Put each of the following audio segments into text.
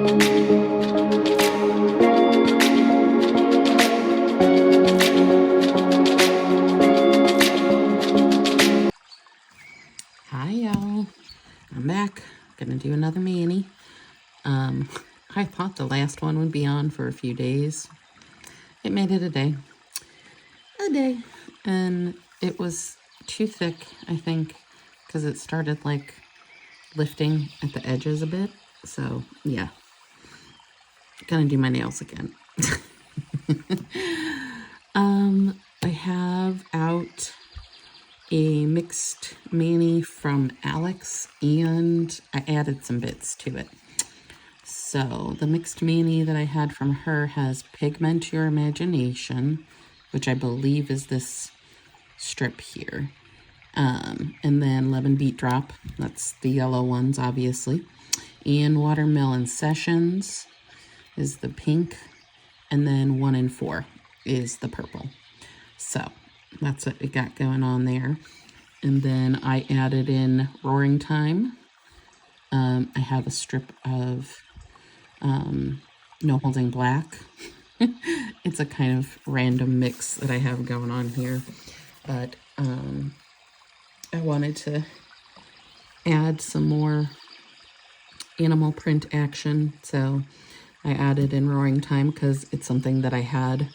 Hi y'all, I'm back. Gonna do another mani. I thought the last one would be on for a few days. It made it a day, and it was too thick, I think, because it started like lifting at the edges a bit. So yeah, gonna do my nails again. I have out a mixed mani from Alex, and I added some bits to it. So the mixed mani that I had from her has Pigment Your Imagination, which I believe is this strip here. And then Lemon Beet Drop, that's the yellow ones, obviously. And Watermelon Sessions is the pink. And then 1 and 4 is the purple. So that's what we got going on there. And then I added in Roaring Time. I have a strip of No Holding Black. It's a kind of random mix that I have going on here. But I wanted to add some more animal print action. So I added in Roaring Time because it's something that I had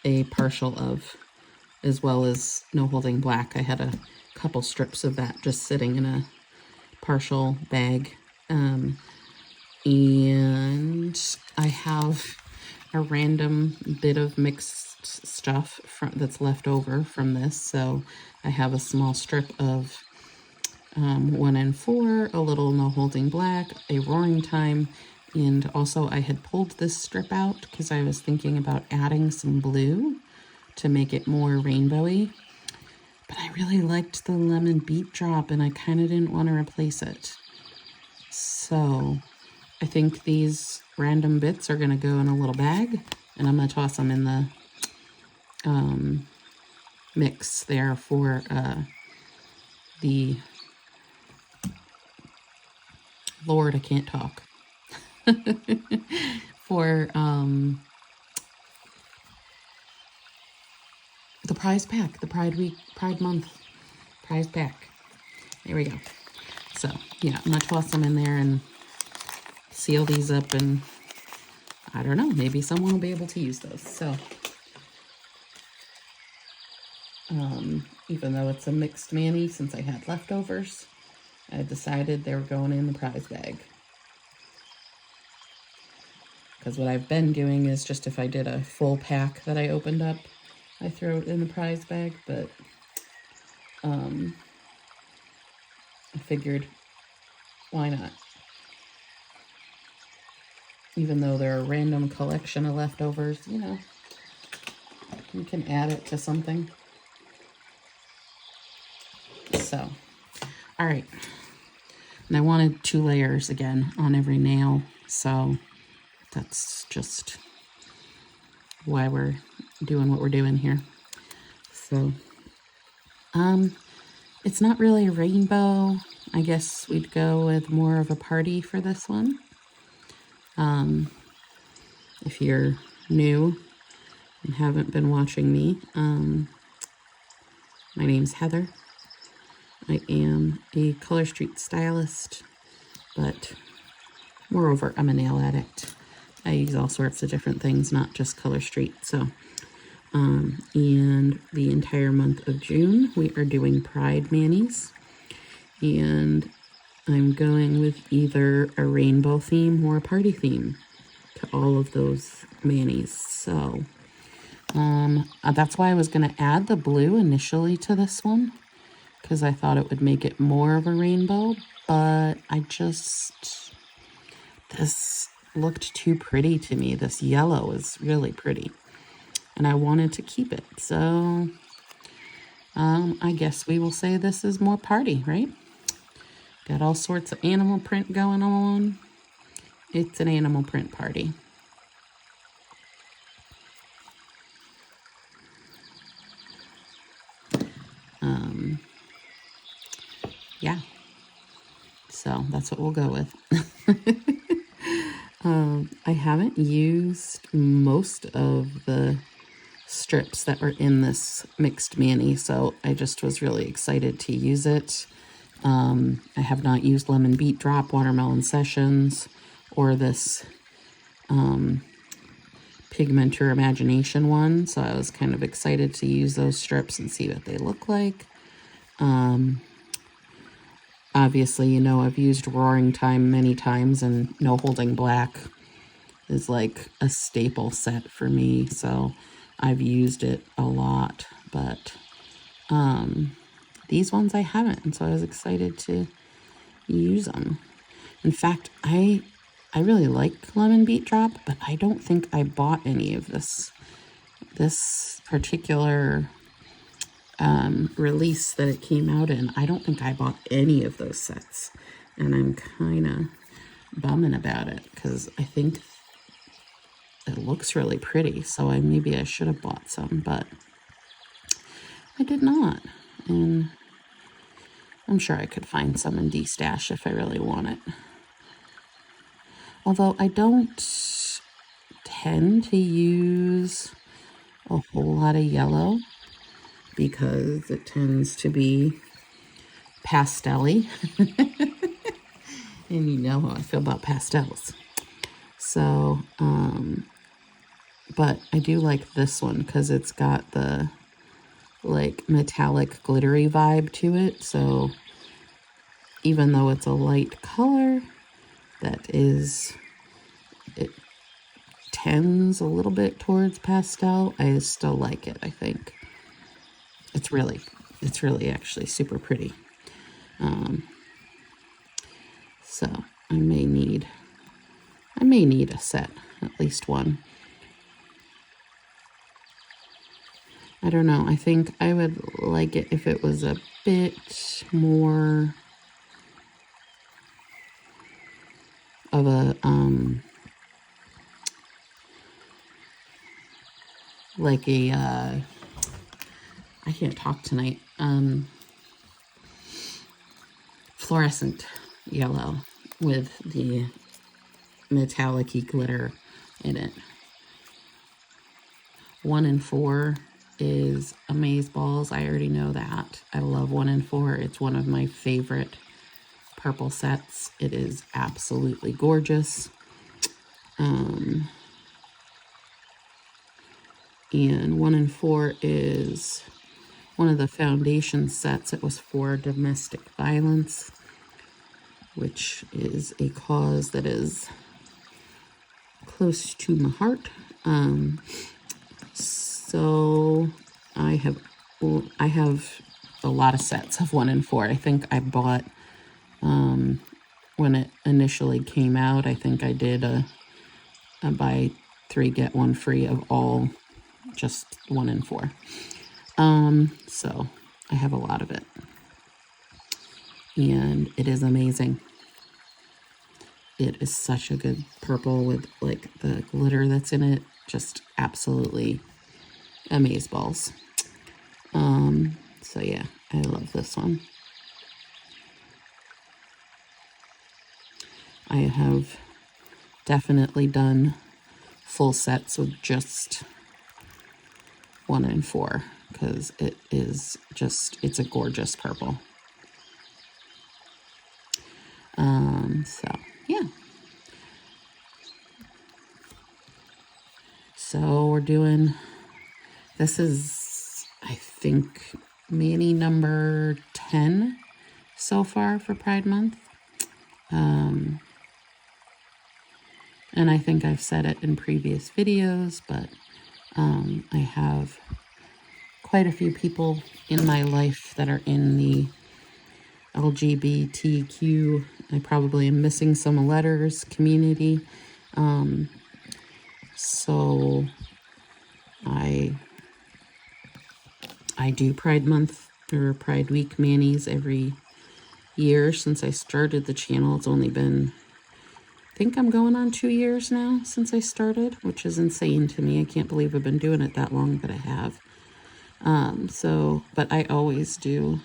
a partial of, as well as No Holding Black. I had a couple strips of that just sitting in a partial bag. And I have a random bit of mixed stuff that's left over from this. So I have a small strip of 1 and 4, a little No Holding Black, a Roaring Time, and also I had pulled this strip out because I was thinking about adding some blue to make it more rainbowy. But I really liked the Lemon Beet Drop, and I kind of didn't want to replace it. So I think these random bits are going to go in a little bag, and I'm going to toss them in the mix there for the... Lord, I can't talk. For the prize pack, the Pride Week, Pride Month prize pack. There we go. So yeah, I'm gonna toss them in there and seal these up, and I don't know, maybe someone will be able to use those. So even though it's a mixed mani, since I had leftovers, I decided they were going in the prize bag. Because what I've been doing is just if I did a full pack that I opened up, I throw it in the prize bag, but I figured, why not? Even though they're a random collection of leftovers, you know, you can add it to something. So, all right. And I wanted 2 layers again on every nail, so that's just why we're doing what we're doing here. So, it's not really a rainbow. I guess we'd go with more of a party for this one. If you're new and haven't been watching me, my name's Heather. I am a ColorStreet stylist, but moreover, I'm a nail addict. I use all sorts of different things, not just ColorStreet. So, and the entire month of June, we are doing Pride manis, and I'm going with either a rainbow theme or a party theme to all of those manis. So, that's why I was going to add the blue initially to this one, because I thought it would make it more of a rainbow, but this looked too pretty to me. This yellow is really pretty, and I wanted to keep it. So, I guess we will say this is more party, right? Got all sorts of animal print going on. It's an animal print party. Yeah. So that's what we'll go with. I haven't used most of the strips that were in this mixed mani, so I just was really excited to use it. I have not used Lemon Beet Drop, Watermelon Sessions, or this Pigment or Imagination one, so I was kind of excited to use those strips and see what they look like. Obviously, you know, I've used Roaring Time many times, and No Holding Black is like a staple set for me, so I've used it a lot, but these ones I haven't, and so I was excited to use them. In fact, I really like Lemon Beet Drop, but I don't think I bought any of this particular release that it came out in. I don't think I bought any of those sets, and I'm kind of bumming about it because I think it looks really pretty, so maybe I should have bought some, but I did not, and I'm sure I could find some in D-Stash if I really want it. Although I don't tend to use a whole lot of yellow because it tends to be pastel-y. And you know how I feel about pastels. So, but I do like this one because it's got the like metallic glittery vibe to it. So even though it's a light color, it tends a little bit towards pastel, I still like it, I think. It's really actually super pretty. So I may need a set, at least one. I don't know. I think I would like it if it was a bit more of a, like a, I can't talk tonight, fluorescent yellow with the metallic-y glitter in it. 1 and 4 is Amazeballs. I already know that. I love 1 and 4. It's one of my favorite purple sets. It is absolutely gorgeous. And 1 and 4 is one of the foundation sets. It was for domestic violence, which is a cause that is close to my heart. So I have a lot of sets of 1 and 4. I think I bought, when it initially came out, I think I did a buy 3 get 1 free of all, just 1 and 4. So I have a lot of it, and it is amazing. It is such a good purple with like the glitter that's in it. Just absolutely Amazeballs. So yeah, I love this one. I have definitely done full sets with just 1 and 4 because it is just, it's a gorgeous purple. So yeah. So we're doing, this is, I think, mani number 10 so far for Pride Month. And I think I've said it in previous videos, but I have quite a few people in my life that are in the LGBTQ, I probably am missing some letters, community. So I do Pride Month or Pride Week manis every year since I started the channel. It's only been, I think I'm going on 2 years now since I started, which is insane to me. I can't believe I've been doing it that long, but I have. But I always do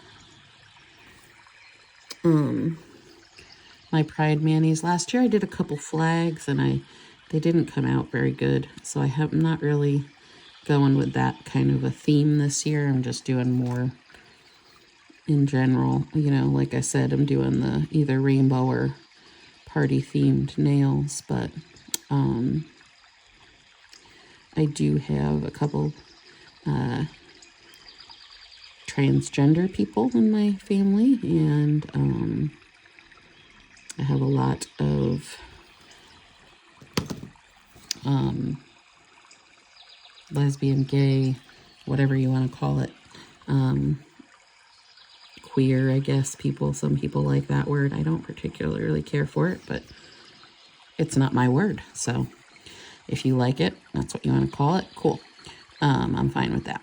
my my Pride manis. Last year I did a couple flags and they didn't come out very good. So I'm not really going with that kind of a theme this year. I'm just doing more in general. You know, like I said, I'm doing the either rainbow or party themed nails, but I do have a couple transgender people in my family, and I have a lot of lesbian, gay, whatever you want to call it, queer, I guess, people. Some people like that word. I don't particularly care for it, but it's not my word. So if you like it, that's what you want to call it, cool. I'm fine with that.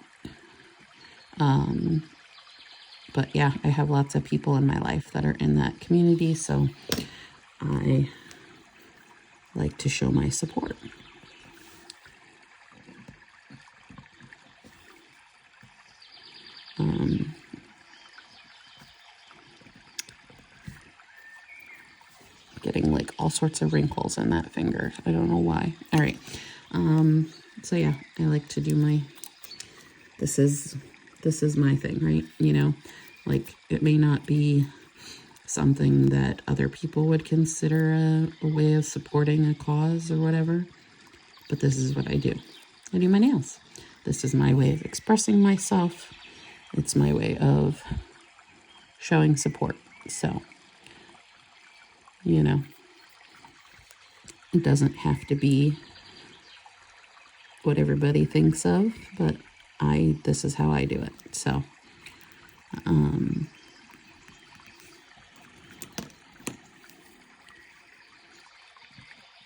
But yeah, I have lots of people in my life that are in that community, so I like to show my support. Getting like all sorts of wrinkles in that finger. I don't know why. All right. So yeah, I like to do my, this is my thing, right? You know, like it may not be something that other people would consider a way of supporting a cause or whatever, but this is what I do. I do my nails. This is my way of expressing myself. It's my way of showing support. So, you know, it doesn't have to be what everybody thinks of, but this is how I do it. So,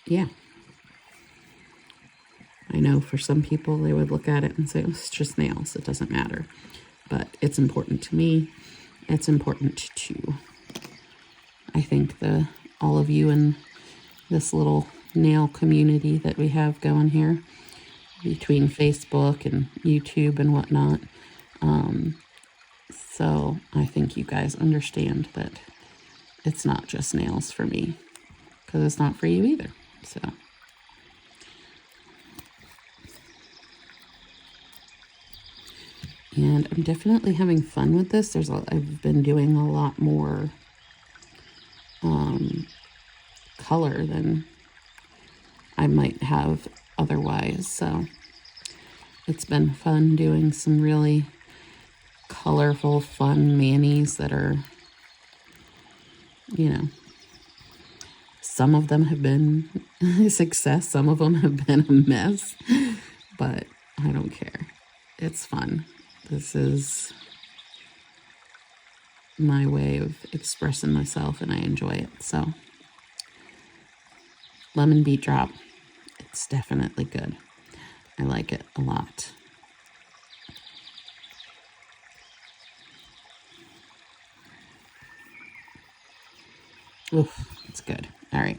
yeah. I know for some people they would look at it and say, oh, it's just nails, it doesn't matter. But it's important to me. It's important to, I think, all of you in this little nail community that we have going here between Facebook and YouTube and whatnot. So I think you guys understand that it's not just nails for me, because it's not for you either. So. And I'm definitely having fun with this. I've been doing a lot more color than I might have otherwise. So it's been fun doing some really colorful, fun manis that are, you know, some of them have been a success. Some of them have been a mess, but I don't care. It's fun. This is my way of expressing myself, and I enjoy it. So, lemon beet drop, it's definitely good. I like it a lot. Oof, it's good. All right.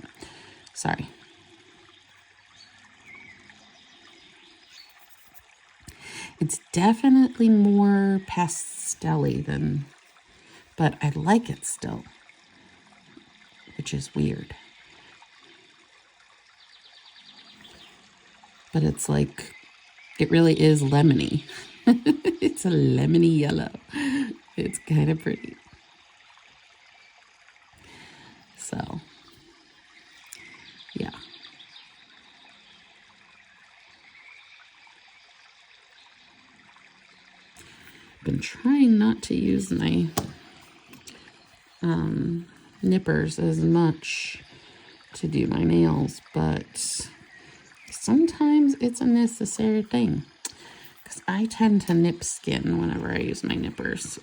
Sorry. It's definitely more pastel-y than, but I like it still, which is weird. But it's like, it really is lemony. It's a lemony yellow. It's kind of pretty. So, yeah. Been trying not to use my nippers as much to do my nails, but sometimes it's a necessary thing, because I tend to nip skin whenever I use my nippers.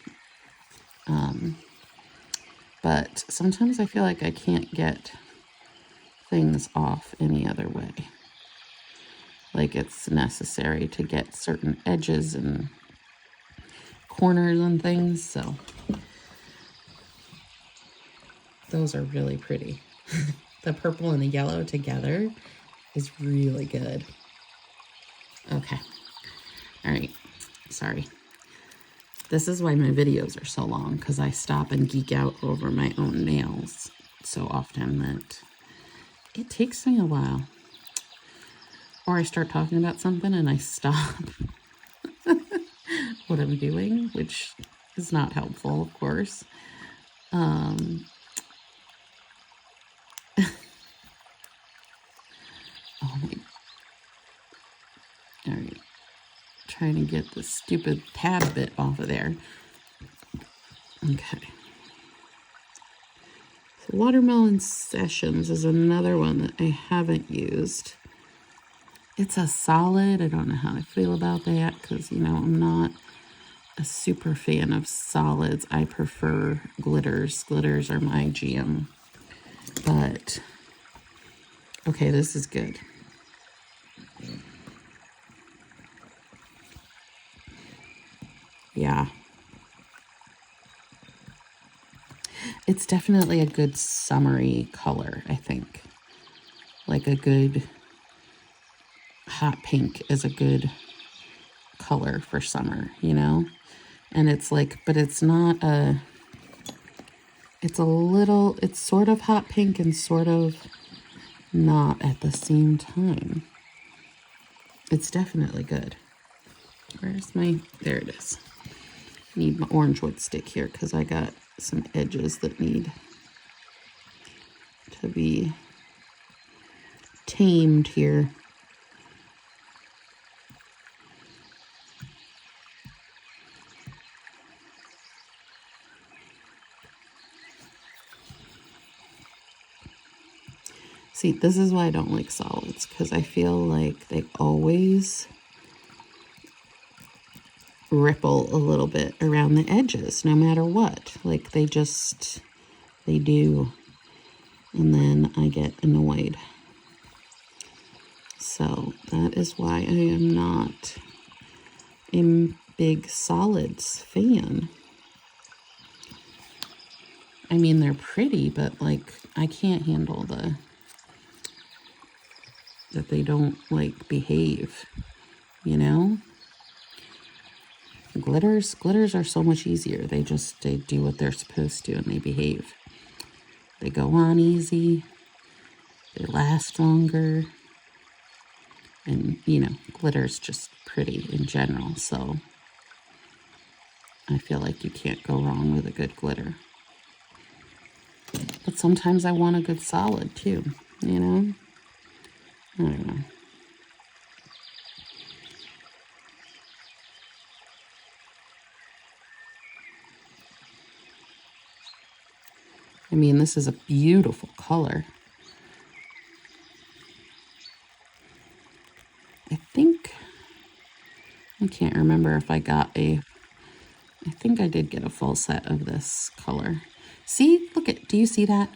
But sometimes I feel like I can't get things off any other way. Like it's necessary to get certain edges and corners and things, so those are really pretty. The purple and the yellow together is really good. Okay. All right. Sorry. This is why my videos are so long, because I stop and geek out over my own nails. so often that it takes me a while. Or I start talking about something and I stop what I'm doing, which is not helpful, of course. Oh my. All right. Trying to get the stupid tab bit off of there. Okay. So Watermelon Sessions is another one that I haven't used. It's a solid. I don't know how I feel about that because, you know, I'm not a super fan of solids. I prefer glitters. Glitters are my jam. But, okay, this is good. Yeah. It's definitely a good summery color, I think. Like a good hot pink is a good color for summer, you know? And it's like, but it's not a, it's a little, it's sort of hot pink and sort of not at the same time. It's definitely good. Where's my, there it is. Need my orange wood stick here because I got some edges that need to be tamed here. See, this is why I don't like solids, because I feel like they always ripple a little bit around the edges, no matter what. Like they do. And then I get annoyed. So that is why I am not a big solids fan. I mean, they're pretty, but like I can't handle that they don't like behave, you know? Glitters are so much easier. They do what they're supposed to and they behave. They go on easy. They last longer. And, you know, glitter's just pretty in general, so I feel like you can't go wrong with a good glitter. But sometimes I want a good solid too, you know? I don't know. I mean, this is a beautiful color. I can't remember if I think I did get a full set of this color. See, look at, do you see that?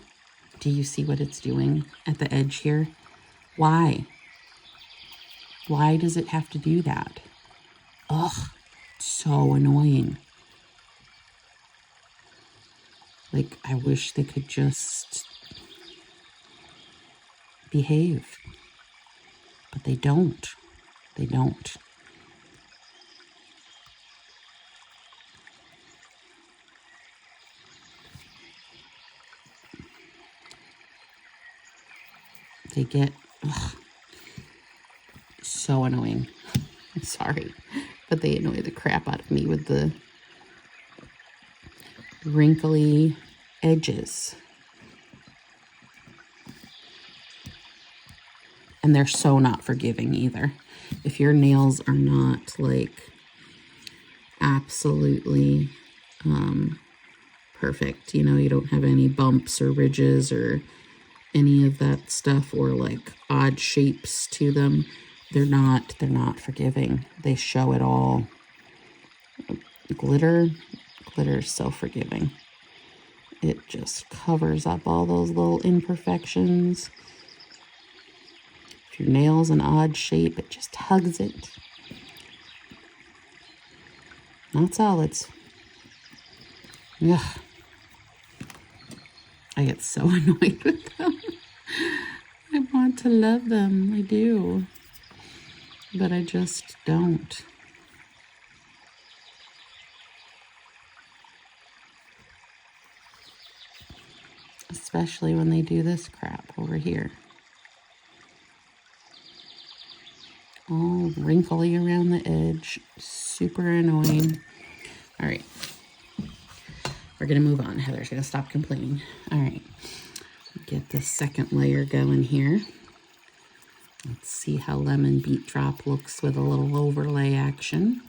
Do you see what it's doing at the edge here? Why? Why does it have to do that? Ugh, so annoying. Like, I wish they could just behave. But they don't. They don't. They get so annoying. I'm sorry, but they annoy the crap out of me with the wrinkly edges. And they're so not forgiving either. If your nails are not like absolutely perfect, you know, you don't have any bumps or ridges or any of that stuff or like odd shapes to them, they're not forgiving. They show it all. Glitter is so forgiving. It just covers up all those little imperfections. If your nail's an odd shape, it just hugs it. Not solids. Ugh. I get so annoyed with them. I want to love them, I do. But I just don't. especially when they do this crap over here. All wrinkly around the edge, super annoying. All right, we're gonna move on. Heather's gonna stop complaining. All right, get the second layer going here. Let's see how Lemon Beet Drop looks with a little overlay action.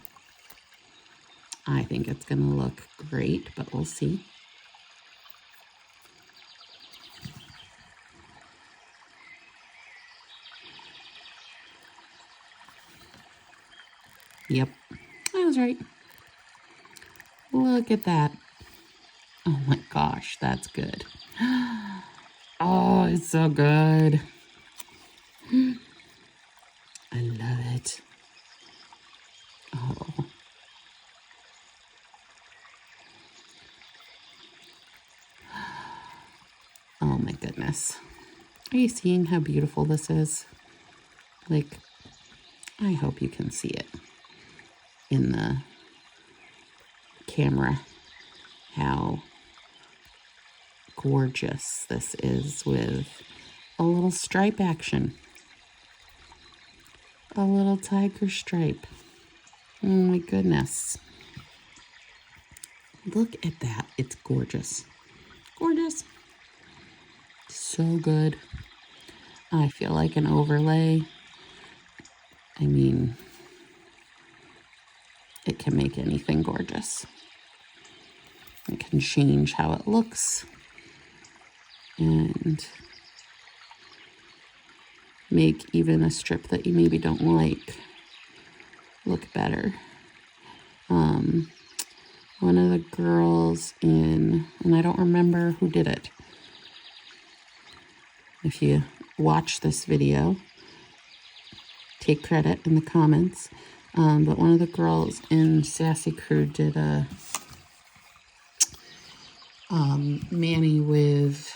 I think it's gonna look great, but we'll see. Yep, I was right. Look at that. Oh my gosh, that's good. Oh, it's so good. I love it. Oh. Oh my goodness. Are you seeing how beautiful this is? Like, I hope you can see it in the camera, how gorgeous this is with a little stripe action. A little tiger stripe. Oh my goodness. Look at that. It's gorgeous. Gorgeous. So good. I feel like an overlay. I mean, it can make anything gorgeous. It can change how it looks and make even a strip that you maybe don't like look better. One of the girls in, and I don't remember who did it. If you watch this video, take credit in the comments. But one of the girls in Sassy Crew did a mani with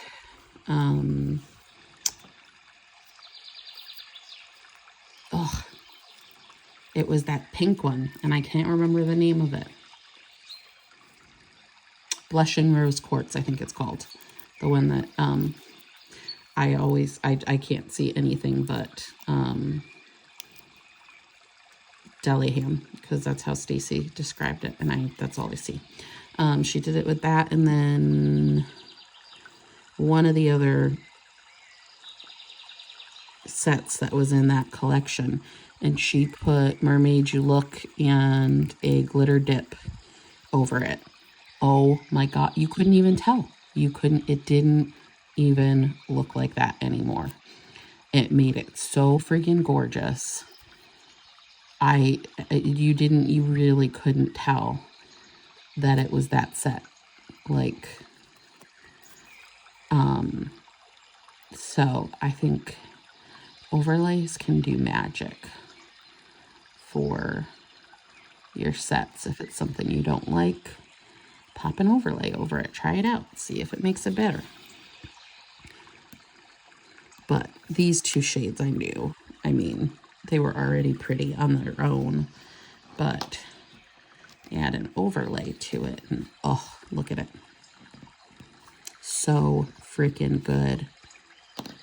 it was that pink one, and I can't remember the name of it. Blushing Rose Quartz, I think it's called. The one that I can't see anything but deli ham, because that's how Stacy described it, and that's all I see. She did it with that, and then one of the other sets that was in that collection, and she put Mermaid You Look and a glitter dip over it. Oh my god, you couldn't even tell. It didn't even look like that anymore. It made it so freaking gorgeous. You really couldn't tell that it was that set. Like, so I think overlays can do magic for your sets. If it's something you don't like, pop an overlay over it. Try it out. See if it makes it better. But these two shades I knew. I mean, they were already pretty on their own. But add an overlay to it. And oh, look at it. So freaking good.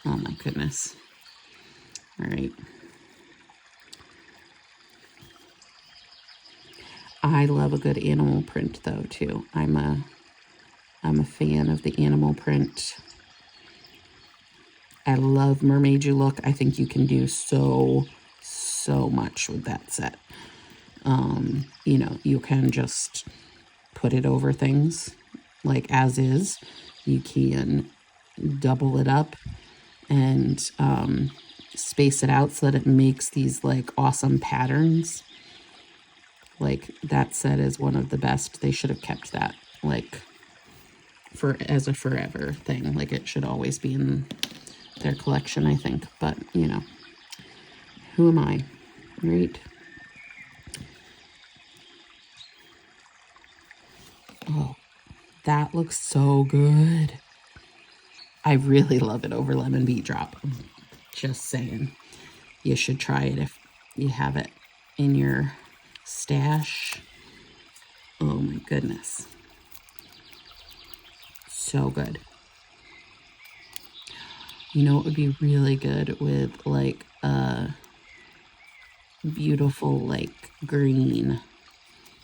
Oh my goodness. All right. I love a good animal print though too. I'm a fan of the animal print. I love Mermaid You Look. I think you can do so much with that set. You know, you can just put it over things like as is. You can double it up and space it out so that it makes these like awesome patterns. Like that set is one of the best. They should have kept that like as a forever thing. Like it should always be in their collection, I think. But you know, who am I, right? Oh, that looks so good. I really love it over Lemon Beet Drop. Just saying. You should try it if you have it in your stash. Oh my goodness. So good. You know, it would be really good with like a beautiful like green,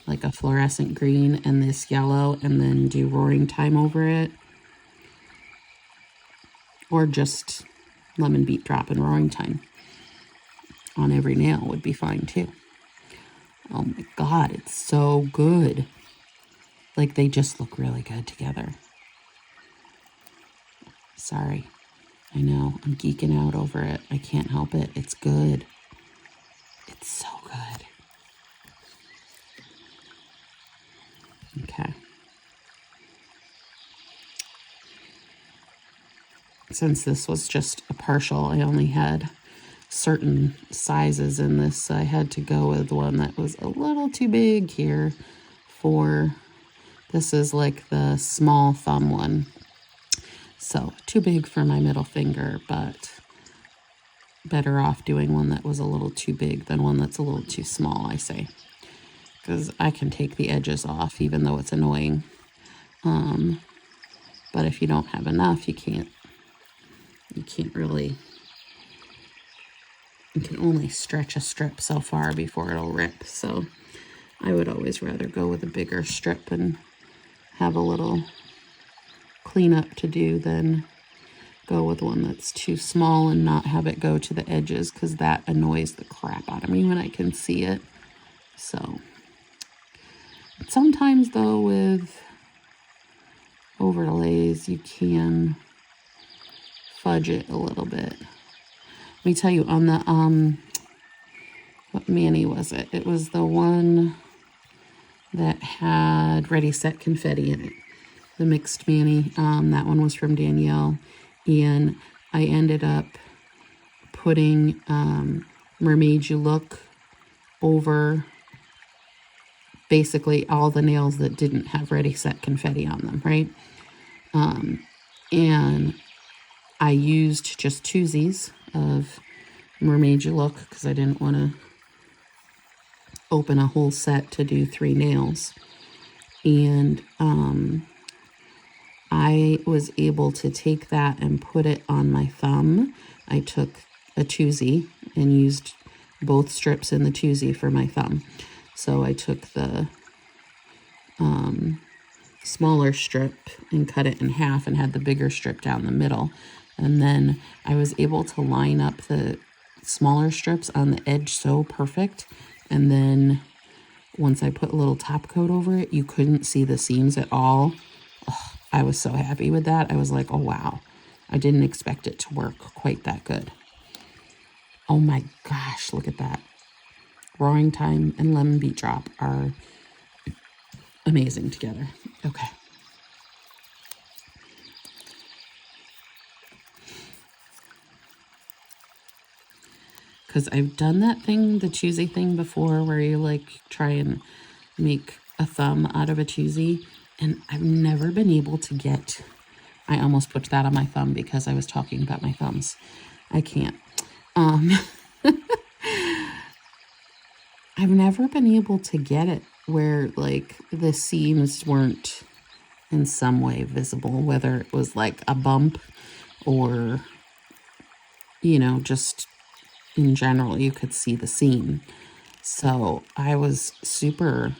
like a fluorescent green and this yellow, and then do Roaring Time over it. Or just lemon beet drop and Roaring Time on every nail would be fine too. Oh my God, it's so good. Like they just look really good together. Sorry. I know, I'm geeking out over it. I can't help it. It's good. It's so good. Okay. Since this was just a partial, I only had certain sizes in this, so I had to go with one that was a little too big here for, this is like the small thumb one. So too big for my middle finger, but better off doing one that was a little too big than one that's a little too small, I say. Because I can take the edges off even though it's annoying. But if you don't have enough, you can't really, you can only stretch a strip so far before it'll rip. So I would always rather go with a bigger strip and have a little cleanup to do than go with one that's too small and not have it go to the edges, because that annoys the crap out of me when I can see it. So sometimes though with overlays you can fudge it a little bit. Let me tell you, on the what mani was it? It was the one that had Ready Set Confetti in it, the mixed mani. That one was from Danielle, and I ended up putting Mermaid You Look over basically all the nails that didn't have Ready Set Confetti on them, right? And I used just twosies of Mermaid You Look because I didn't want to open a whole set to do 3 nails. And I was able to take that and put it on my thumb. I took a twosie and used both strips in the twosie for my thumb. So I took the smaller strip and cut it in half and had the bigger strip down the middle. And then I was able to line up the smaller strips on the edge so perfect. And then once I put a little top coat over it, you couldn't see the seams at all. Oh, I was so happy with that. I was like, oh wow, I didn't expect it to work quite that good. Oh my gosh, look at that. Roaring Time and Lemon Beet Drop are amazing together. Okay. Because I've done that thing, the twosie thing before, where you like try and make a thumb out of a twosie, and I've never been able to get, I almost put that on my thumb because I was talking about my thumbs. I can't. I've never been able to get it where like the seams weren't in some way visible, whether it was like a bump or, you know, just in general, you could see the seam. So I was super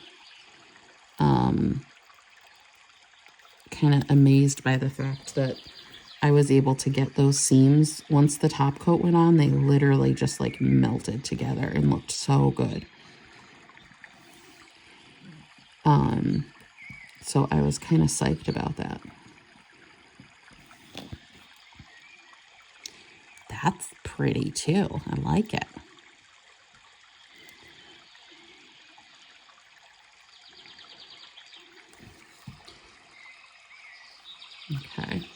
kind of amazed by the fact that I was able to get those seams. Once the top coat went on, they literally just like melted together and looked so good. So I was kind of psyched about that. That's pretty too. I like it. Okay.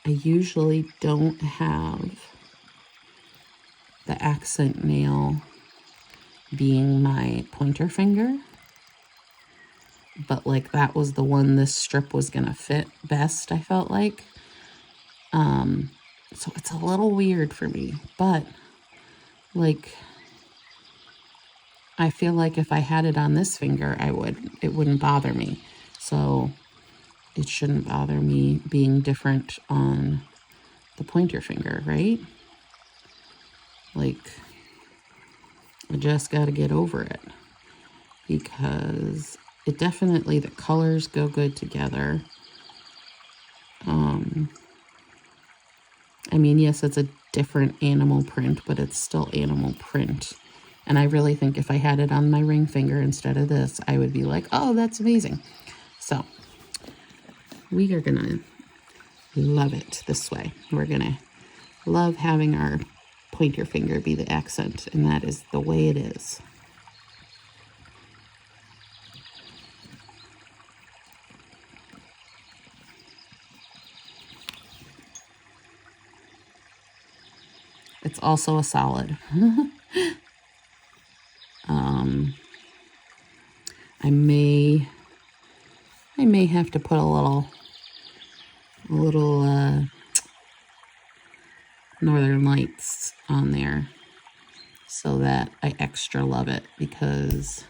I usually don't have the accent nail being my pointer finger, but like that was the one this strip was gonna fit best, I felt like. So it's a little weird for me, but like, I feel like if I had it on this finger, it wouldn't bother me. So it shouldn't bother me being different on the pointer finger, right? Like, I just got to get over it because it definitely, the colors go good together. I mean, yes, it's a different animal print, but it's still animal print. And I really think if I had it on my ring finger instead of this, I would be like, oh, that's amazing. So we are gonna love it this way. We're gonna love having our pointer finger be the accent, and that is the way it is. It's also a solid. I may have to put a little Northern Lights on there so that I extra love it, because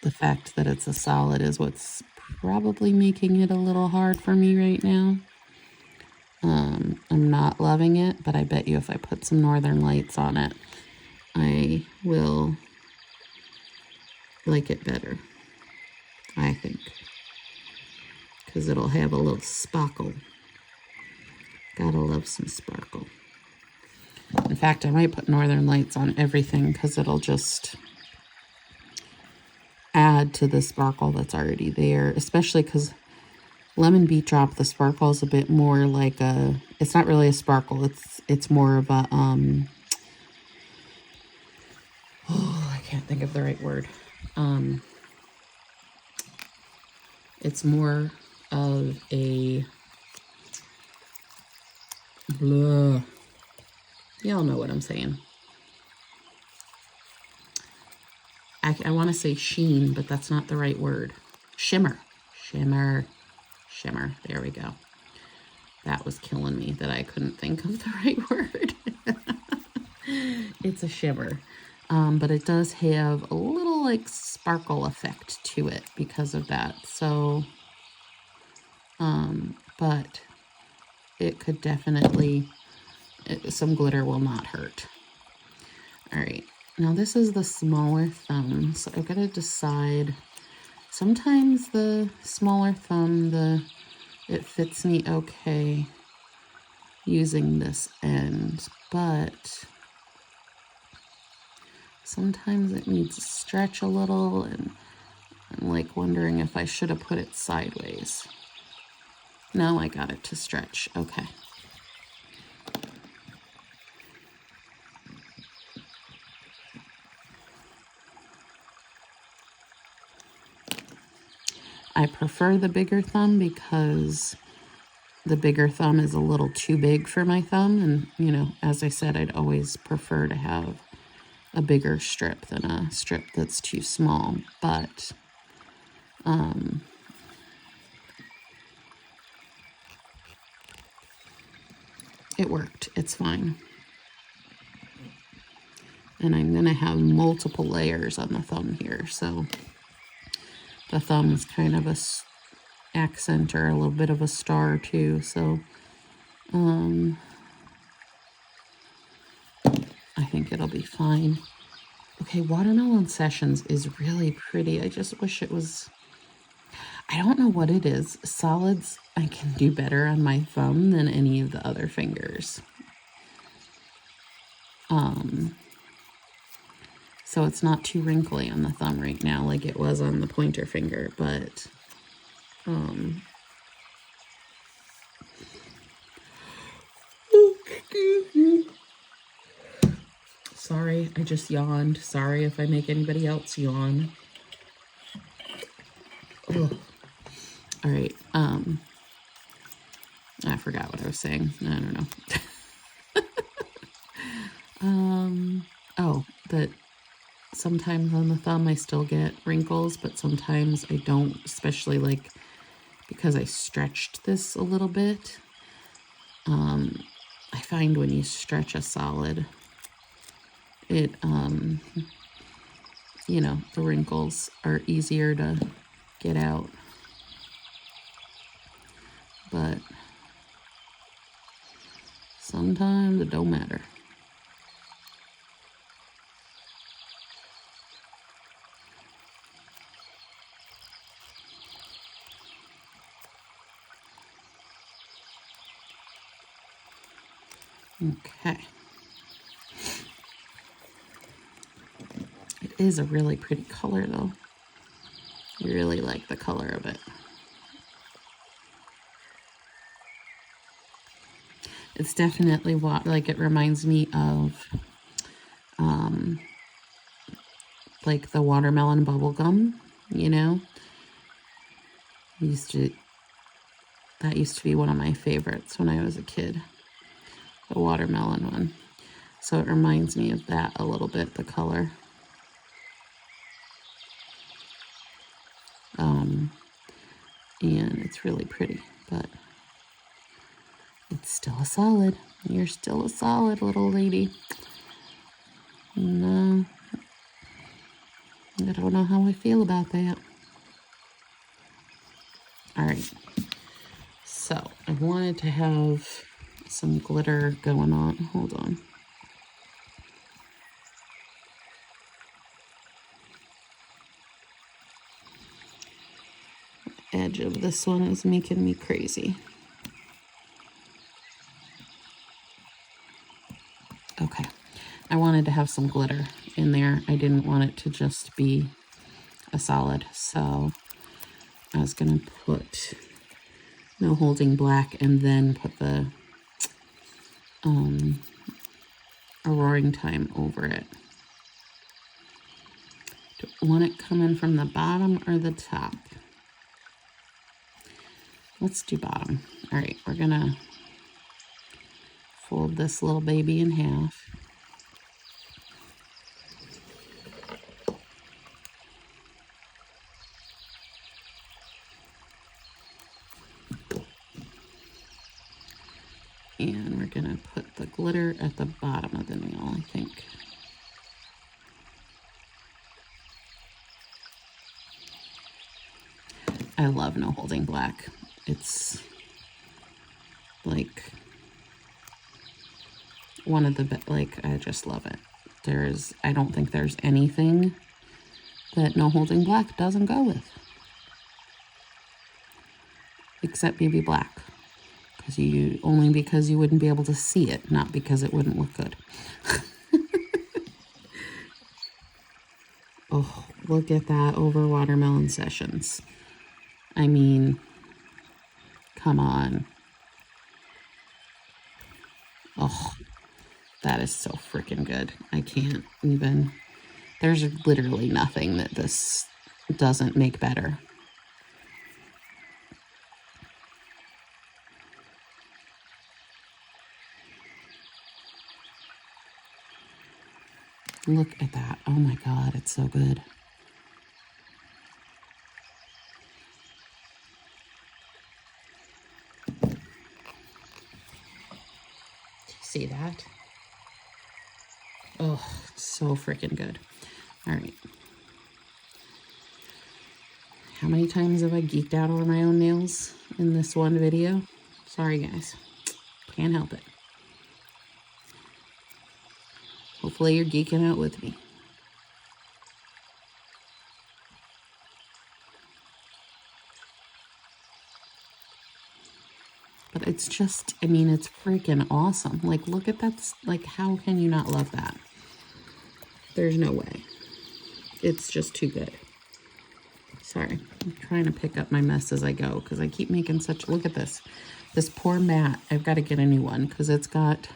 the fact that it's a solid is what's probably making it a little hard for me right now. I'm not loving it, but I bet you if I put some Northern Lights on it, I will like it better, I think, because it'll have a little sparkle. Gotta love some sparkle. In fact, I might put Northern Lights on everything because it'll just add to the sparkle that's already there, especially because Lemon Beet Drop, the sparkle is a bit more like a, it's not really a sparkle, it's more of a, oh, I can't think of the right word. It's more of a, blah. Y'all know what I'm saying. I want to say sheen, but that's not the right word. Shimmer. Shimmer. Shimmer. There we go. That was killing me that I couldn't think of the right word. It's a shimmer. But it does have a little like sparkle effect to it because of that. So, but it could definitely, some glitter will not hurt. All right. Now this is the smaller thumb, so I've got to decide. Sometimes the smaller thumb, it fits me okay using this end, but sometimes it needs to stretch a little, and I'm like wondering if I should have put it sideways. No, I got it to stretch. Okay. I prefer the bigger thumb because the bigger thumb is a little too big for my thumb. And, you know, as I said, I'd always prefer to have a bigger strip than a strip that's too small. But, it worked. It's fine. And I'm going to have multiple layers on the thumb here. So the thumb is kind of a accent or a little bit of a star too. So I think it'll be fine. Okay, Watermelon Sessions is really pretty. I just wish it was, I don't know what it is. Solids I can do better on my thumb than any of the other fingers. So it's not too wrinkly on the thumb right now like it was on the pointer finger, but excuse me. Sorry, I just yawned. Sorry if I make anybody else yawn. Ugh. All right, I forgot what I was saying. I don't know. Oh, that sometimes on the thumb I still get wrinkles, but sometimes I don't, especially like because I stretched this a little bit. I find when you stretch a solid, it, you know, the wrinkles are easier to get out. But sometimes it don't matter. Okay. It is a really pretty color though. I really like the color of it. It's definitely what, like, it reminds me of like the watermelon bubble gum, you know? That used to be one of my favorites when I was a kid. The watermelon one. So it reminds me of that a little bit, the color. And it's really pretty, but it's still a solid. You're still a solid, little lady. No, I don't know how I feel about that. All right. So I wanted to have some glitter going on. Hold on. The edge of this one is making me crazy. Okay. I wanted to have some glitter in there. I didn't want it to just be a solid. So I was going to put No Holding Black and then put the a Roaring Time over it. Do I want it coming from the bottom or the top? Let's do bottom. All right, we're gonna fold this little baby in half. And we're gonna put the glitter at the bottom of the nail, I think. I love No Holding Black. It's like one of the best, like, I just love it. I don't think there's anything that No Holding Black doesn't go with. Except maybe black. Only because you wouldn't be able to see it, not because it wouldn't look good. Oh, look at that over watermelon sessions. I mean, come on. Oh, that is so freaking good. I can't even. There's literally nothing that this doesn't make better. Look at that. Oh my God, it's so good. Do you see that? Oh, it's so freaking good. All right. How many times have I geeked out on my own nails in this one video? Sorry, guys. Can't help it. Hopefully you're geeking out with me. But it's just, I mean, it's freaking awesome. Like, look at that. Like, how can you not love that? There's no way. It's just too good. Sorry, I'm trying to pick up my mess as I go because I keep making such, look at this. This poor mat, I've got to get a new one because it's got,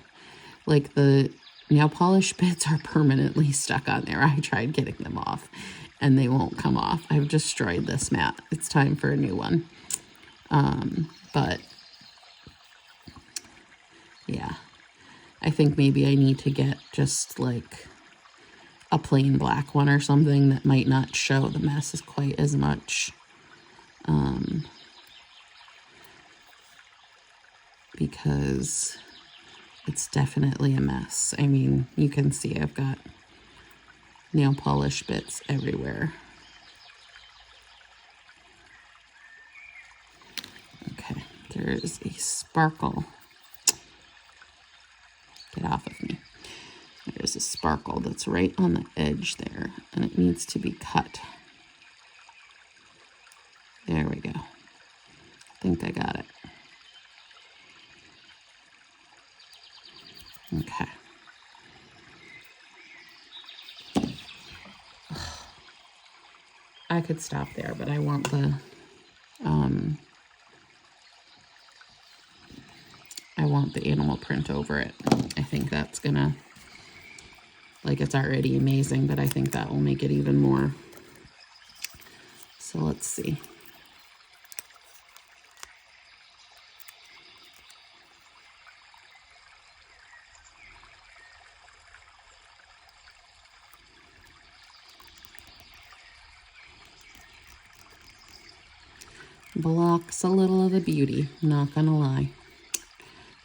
like, the nail polish bits are permanently stuck on there. I tried getting them off and they won't come off. I've destroyed this mat. It's time for a new one. But yeah, I think maybe I need to get just like a plain black one or something that might not show the messes quite as much. because it's definitely a mess. I mean, you can see I've got nail polish bits everywhere. Okay, there is a sparkle. Get off of me. There's a sparkle that's right on the edge there, and it needs to be cut. There we go. I think I got it. Okay. I could stop there, but I want the animal print over it. I think that's gonna, like, it's already amazing, but I think that will make it even more. So let's see. Blocks a little of the beauty, not gonna lie.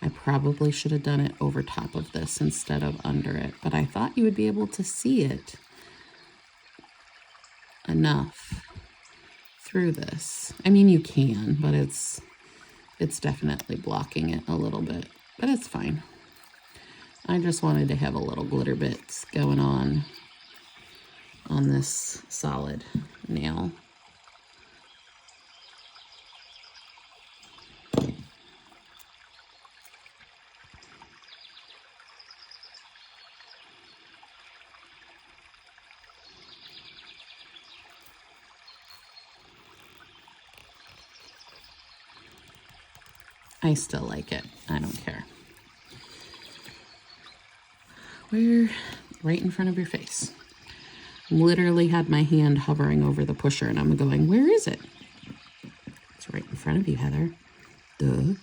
I probably should have done it over top of this instead of under it, but I thought you would be able to see it enough through this. I mean, you can, but it's definitely blocking it a little bit, but it's fine. I just wanted to have a little glitter bits going on this solid nail. I still like it. I don't care. We're right in front of your face. Literally had my hand hovering over the pusher and I'm going, where is it? It's right in front of you, Heather. Duh.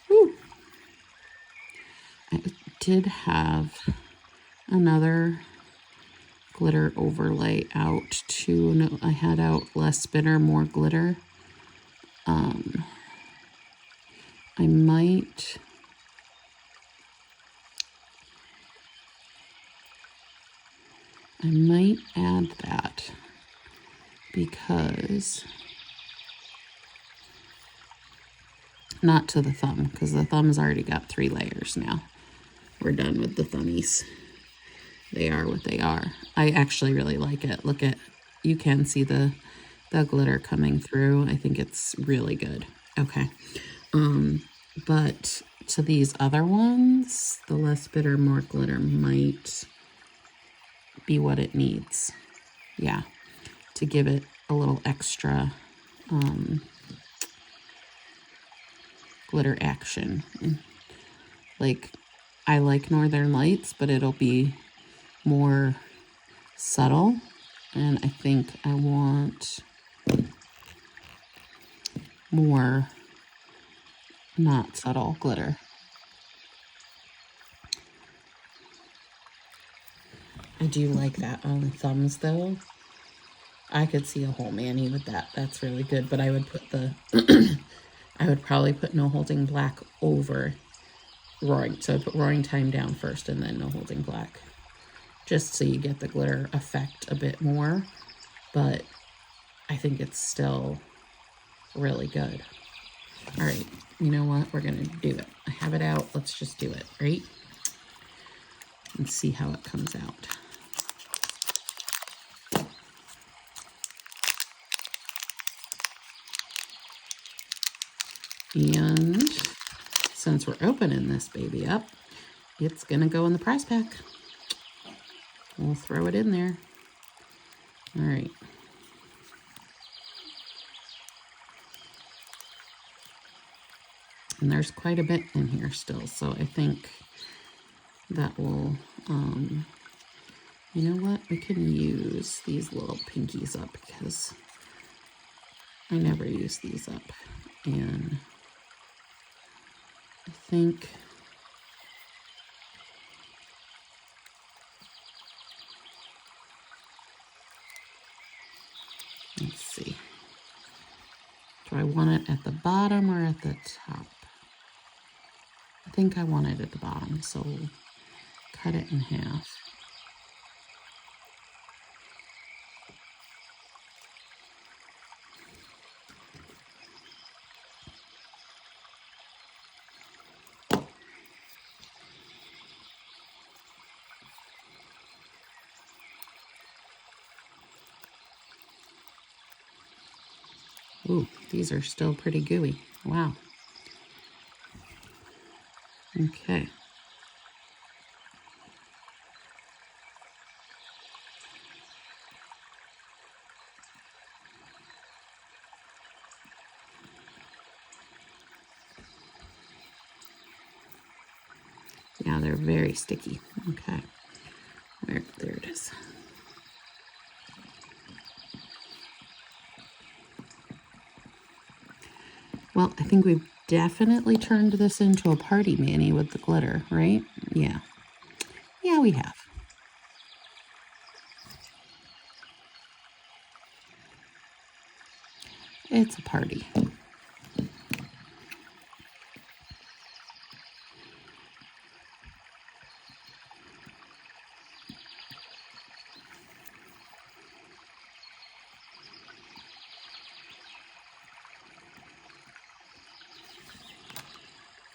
Whew. I did have another glitter overlay out too. No, I had out less spinner, more glitter. I might add that because, not to the thumb, because the thumb's already got 3 layers now. We're done with the thummies. They are what they are. I actually really like it. Look at, you can see the glitter coming through. I think it's really good. Okay. But to these other ones, the less bitter, more glitter might be what it needs. Yeah. To give it a little extra glitter action. Like, I like Northern Lights, but it'll be more subtle, and I think I want more not subtle glitter. I do like that on the thumbs though. I could see a whole mani with that. That's really good, but I would put the I would probably put No Holding Black over Roaring. So I'd put Roaring Time down first and then No Holding Black, just so you get the glitter effect a bit more, but I think it's still really good. All right, you know what? We're gonna do it. I have it out. Let's just do it, right? And see how it comes out. And since we're opening this baby up, it's gonna go in the prize pack. We'll throw it in there. All right. And there's quite a bit in here still, so I think that will, you know what? We can use these little pinkies up because I never use these up. And I think Do I want it at the bottom or at the top? I think I want it at the bottom, so we'll cut it in half. Ooh, these are still pretty gooey. Wow. Okay. Yeah, they're very sticky. Okay. There it is. Well, I think we've definitely turned this into a party mani with the glitter, right? Yeah. Yeah, we have. It's a party.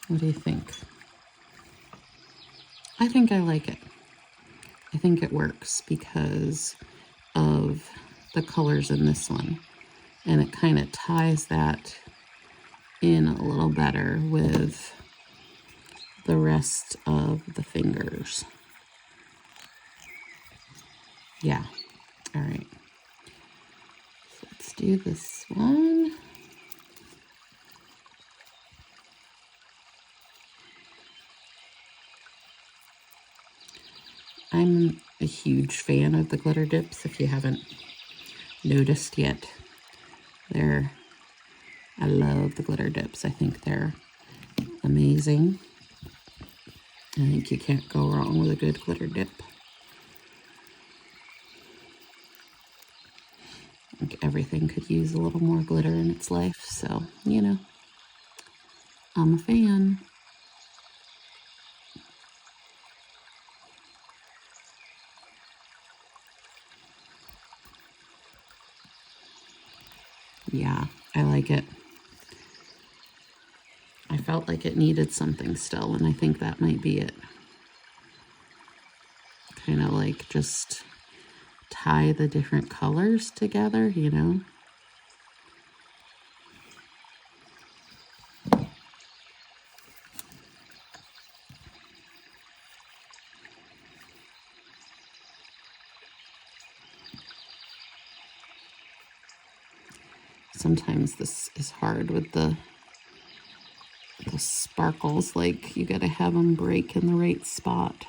What do you think? I think I like it. I think it works because of the colors in this one. And it kind of ties that in a little better with the rest of the fingers. Yeah. All right. So let's do this one. I'm a huge fan of the glitter dips, if you haven't noticed yet. I love the glitter dips. I think they're amazing. I think you can't go wrong with a good glitter dip. I think everything could use a little more glitter in its life, so, you know, I'm a fan. Yeah, I like it. I felt like it needed something still, and I think that might be it. Kind of like just tie the different colors together, you know? Sometimes this is hard with the sparkles, like you gotta have them break in the right spot.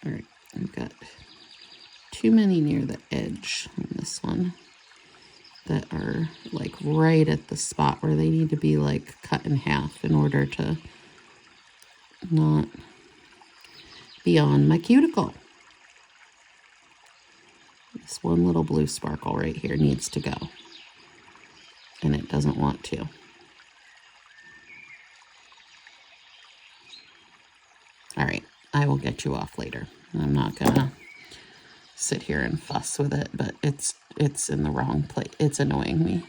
All right, I've got too many near the edge on this one that are like right at the spot where they need to be like cut in half in order to not be on my cuticle. This one little blue sparkle right here needs to go, and it doesn't want to. All right, I will get you off later. I'm not gonna sit here and fuss with it, but it's in the wrong place. It's annoying me.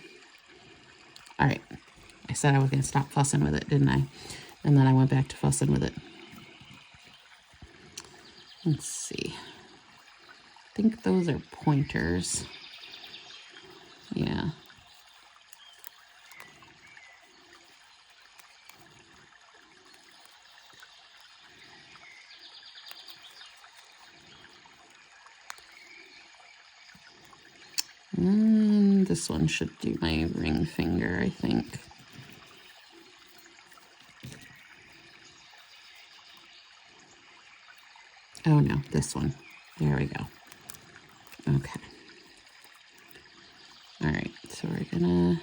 All right, I said I was gonna stop fussing with it, didn't I? And then I went back to fussing with it. Let's see. I think those are pointers. Yeah. And this one should do my ring finger, I think. Oh no, this one. There we go. Okay. All right, so we're gonna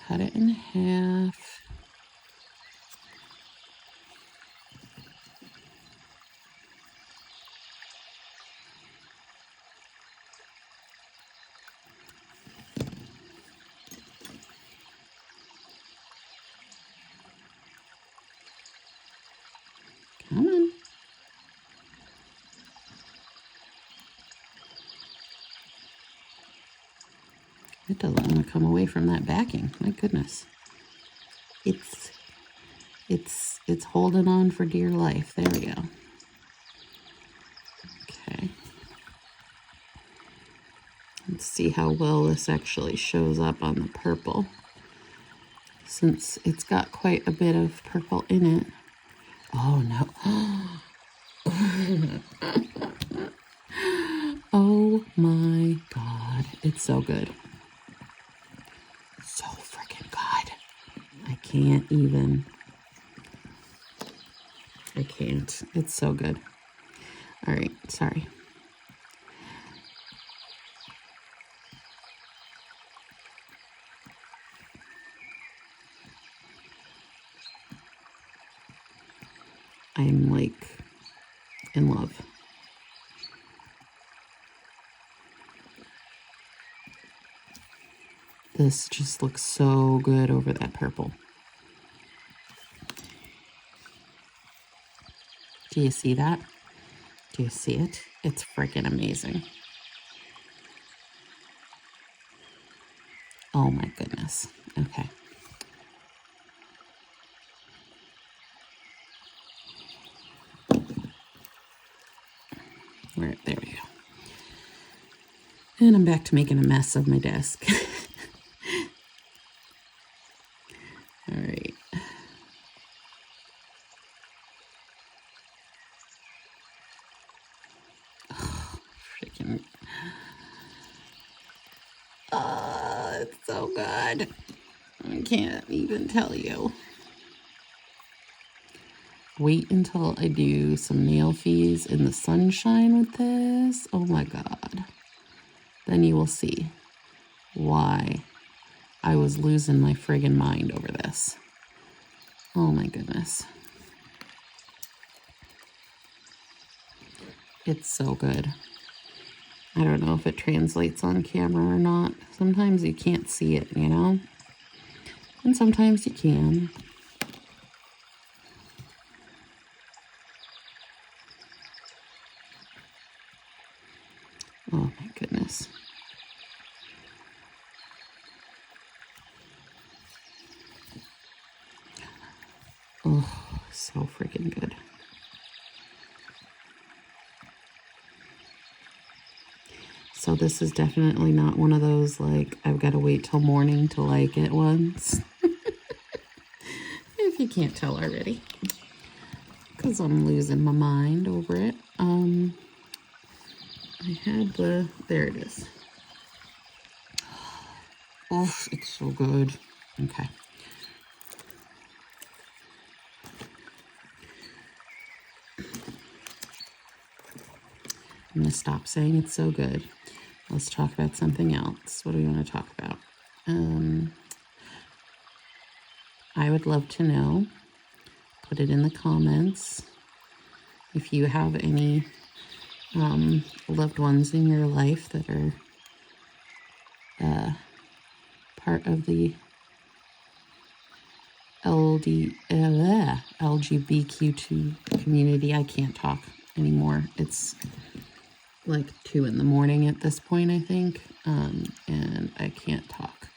cut it in half. Come on. It doesn't want to come away from that backing. My goodness. It's holding on for dear life. There we go. Okay. Let's see how well this actually shows up on the purple. Since it's got quite a bit of purple in it. Oh no. Oh my God. It's so good. So freaking good. I can't even. I can't. It's so good. All right. Sorry. I'm like in love. This just looks so good over that purple. Do you see that? Do you see it? It's freaking amazing. Oh my goodness. Okay. Right, there we go. And I'm back to making a mess of my desk. All right. Oh, freaking. Oh, it's so good. I can't even tell you. Wait until I do some nail fees in the sunshine with this. Oh my God. Then you will see why I was losing my friggin' mind over this. Oh my goodness. It's so good. I don't know if it translates on camera or not. Sometimes you can't see it, you know? And sometimes you can. Oh my goodness. Oh, so freaking good. So this is definitely not one of those, like, I've got to wait till morning to like it ones. If you can't tell already. Because I'm losing my mind over it. I had the, there it is. Oh, it's so good. Okay. I'm going to stop saying it's so good. Let's talk about something else. What do we want to talk about? I would love to know. Put it in the comments. If you have any loved ones in your life that are part of the LGBTQ2 community. I can't talk anymore. It's like 2 in the morning at this point, I think, and I can't talk.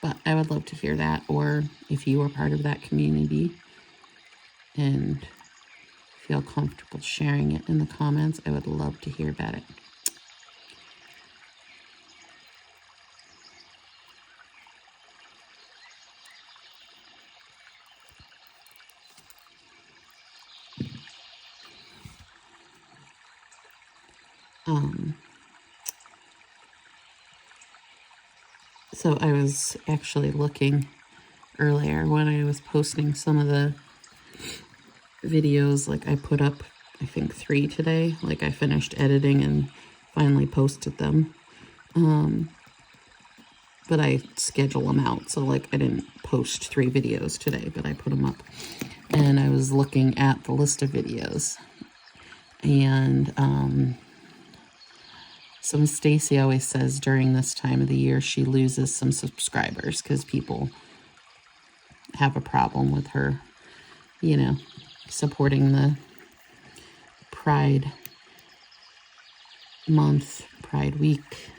But I would love to hear that, or if you are part of that community and feel comfortable sharing it in the comments, I would love to hear about it. So I was actually looking earlier when I was posting some of the videos. Like I put up, I think 3 today. Like I finished editing and finally posted them. but I schedule them out. So like I didn't post 3 videos today, but I put them up. And I was looking at the list of videos, and so Miss Stacy always says during this time of the year she loses some subscribers because people have a problem with her, you know, supporting the Pride Month, Pride Week.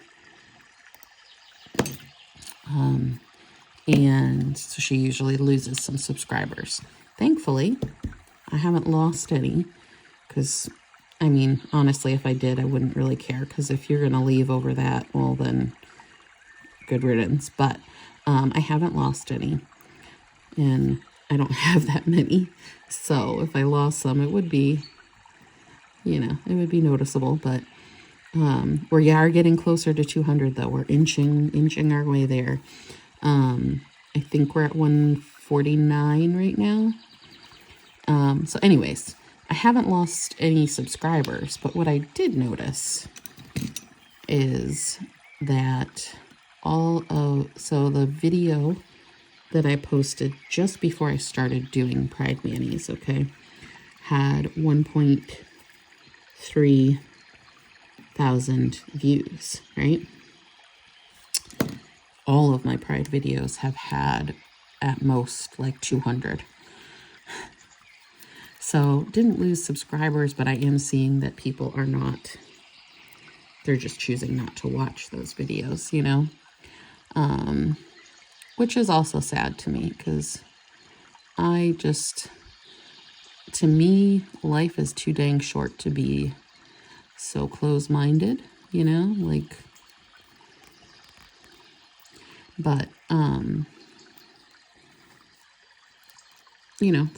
And so she usually loses some subscribers. Thankfully, I haven't lost any, because, I mean, honestly, if I did, I wouldn't really care, because if you're going to leave over that, well, then good riddance. But I haven't lost any, and I don't have that many. So if I lost some, it would be, you know, it would be noticeable. But we are getting closer to 200, though. We're inching our way there. I think we're at 149 right now. So anyways, I haven't lost any subscribers, but what I did notice is that so the video that I posted just before I started doing Pride Manis, okay, had 1.3 thousand views, right? All of my Pride videos have had at most like 200. So didn't lose subscribers, but I am seeing that people are not, they're just choosing not to watch those videos, you know, which is also sad to me, because to me, life is too dang short to be so close-minded, you know, like, but, you know,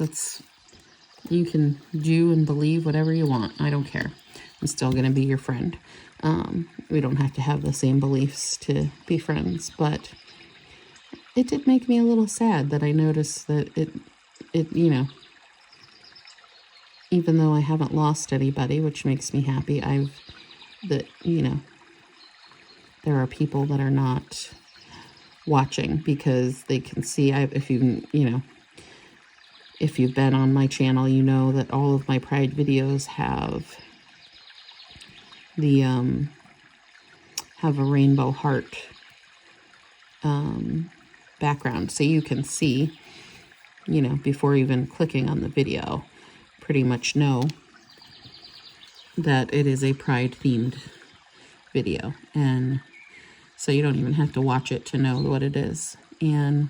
you can do and believe whatever you want. I don't care. I'm still going to be your friend. We don't have to have the same beliefs to be friends, but it did make me a little sad that I noticed that it, you know, even though I haven't lost anybody, which makes me happy, you know, there are people that are not watching because they can see, if you've been on my channel, you know that all of my Pride videos have have a rainbow heart background, so you can see, you know, before even clicking on the video, pretty much know that it is a Pride themed video, and so you don't even have to watch it to know what it is. And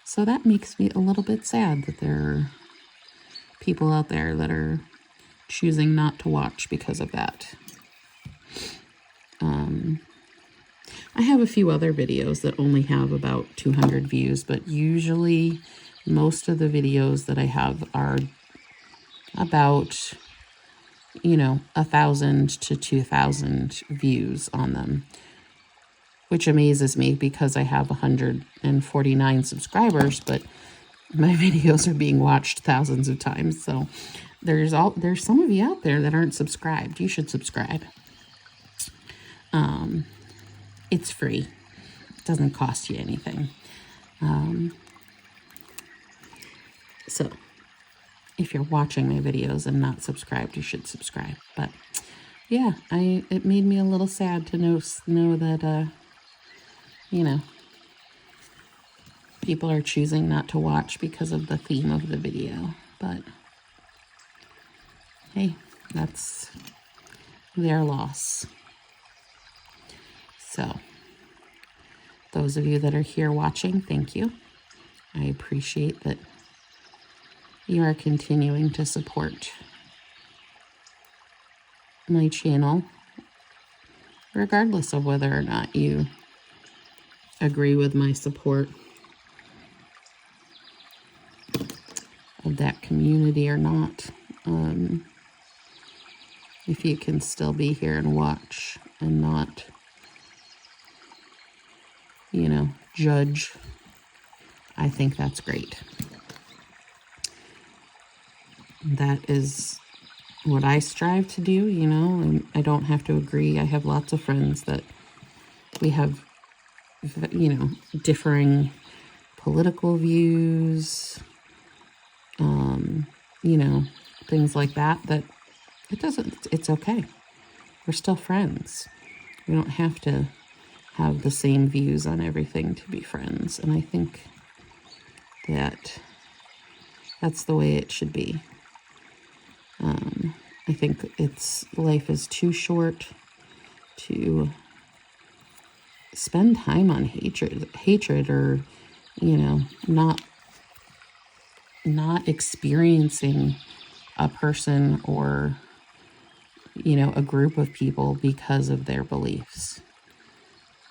so that makes me a little bit sad that there are people out there that are choosing not to watch because of that. I have a few other videos that only have about 200 views, but usually most of the videos that I have are about, you know, 1,000 to 2,000 views on them, which amazes me because I have 149 subscribers, but my videos are being watched thousands of times. So there's some of you out there that aren't subscribed. You should subscribe. It's free. It doesn't cost you anything. So if you're watching my videos and not subscribed, you should subscribe. But yeah, it made me a little sad to know that, you know, people are choosing not to watch because of the theme of the video. But hey, that's their loss. So those of you that are here watching, thank you. I appreciate that you are continuing to support my channel, regardless of whether or not you agree with my support of that community or not. If you can still be here and watch and not, you know, judge, I think that's great. That is what I strive to do, you know, and I don't have to agree. I have lots of friends that we have you know, differing political views, you know, things like that, that it's okay. We're still friends. We don't have to have the same views on everything to be friends. And I think that that's the way it should be. I think life is too short to spend time on hatred or, you know, not experiencing a person or, you know, a group of people because of their beliefs.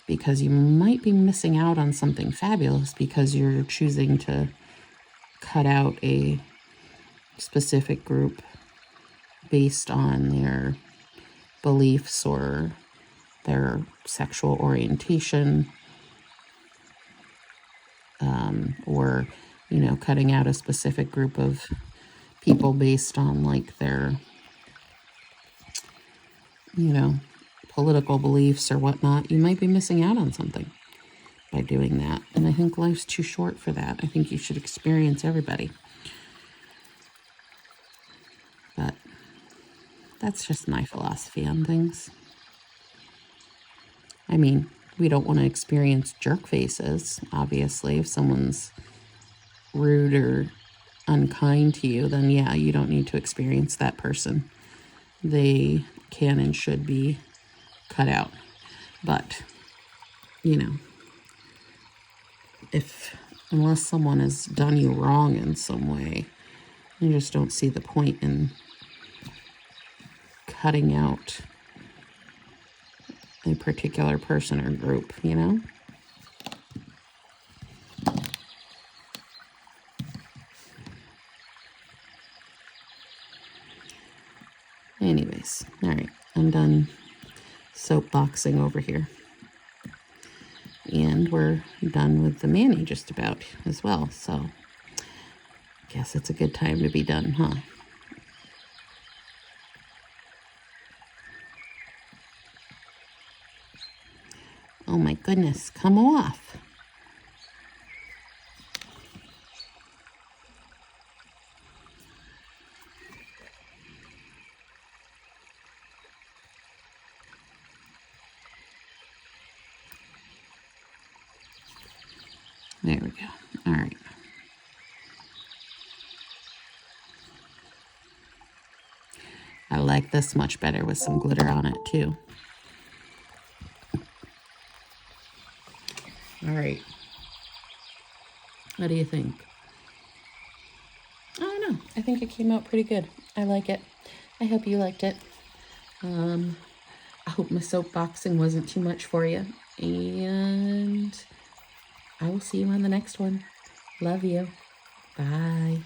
Because you might be missing out on something fabulous because you're choosing to cut out a specific group based on their beliefs or their sexual orientation, or, you know, cutting out a specific group of people based on like their, you know, political beliefs or whatnot. You might be missing out on something by doing that. And I think life's too short for that. I think you should experience everybody. But that's just my philosophy on things. I mean, we don't want to experience jerk faces, obviously. If someone's rude or unkind to you, then yeah, you don't need to experience that person. They can and should be cut out. But, you know, unless someone has done you wrong in some way, you just don't see the point in cutting out a particular person or group, you know? Anyways, all right, I'm done soapboxing over here. And we're done with the mani just about as well, so guess it's a good time to be done, huh? Oh my goodness, come off. There we go. All right. I like this much better with some glitter on it too. All right. What do you think? I don't know. I think it came out pretty good. I like it. I hope you liked it. I hope my soapboxing wasn't too much for you. And I will see you on the next one. Love you. Bye.